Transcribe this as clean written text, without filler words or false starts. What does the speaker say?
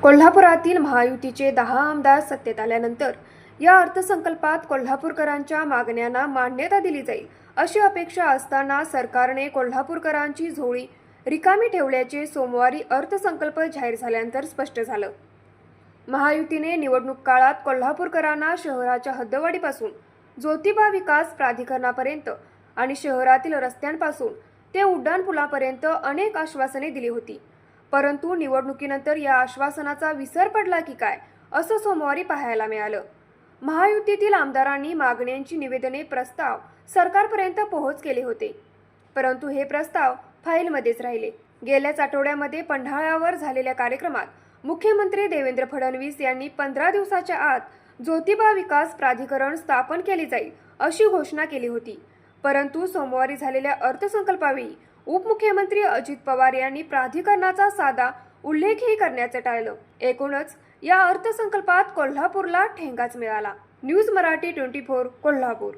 कोल्हापुरातील महायुतीचे 10 आमदार सत्तेत आल्यानंतर या अर्थसंकल्पात कोल्हापूरकरांच्या मागण्यांना मान्यता दिली जाईल अशी अपेक्षा असताना सरकारने कोल्हापूरकरांची झोळी रिकामी ठेवल्याचे सोमवारी अर्थसंकल्प जाहीर झाल्यानंतर स्पष्ट झालं। महायुतीने निवडणूक काळात कोल्हापूरकरांना शहराच्या हद्दवाढीपासून ज्योतिबा विकास प्राधिकरणापर्यंत आणि शहरातील रस्त्यांपासून ते उड्डाणपुलापर्यंत अनेक आश्वासने दिली होती। परंतु निवडणुकीनंतर या आश्वासनाचा विसर पडला की काय असं सोमवारी पाहायला मिळालं। महायुतीतील आमदारांनी मागण्यांची निवेदने प्रस्ताव सरकारपर्यंत पोहोच केले होते, परंतु हे प्रस्ताव फाईलमध्येच राहिले। गेल्याच आठवड्यामध्ये पन्हाळ्यावर झालेल्या कार्यक्रमात मुख्यमंत्री देवेंद्र फडणवीस यांनी 15 दिवसाच्या आत ज्योतिबा विकास प्राधिकरण स्थापन केले जाईल अशी घोषणा केली होती। परंतु सोमवारी झालेल्या अर्थसंकल्पावेळी उपमुख्यमंत्री अजित पवार यांनी प्राधिकरणाचा साधा उल्लेखही करण्याचे टाळलं। एकूणच या अर्थसंकल्पात कोल्हापूरला ठेंगाच मिळाला। न्यूज मराठी 24 कोल्हापूर।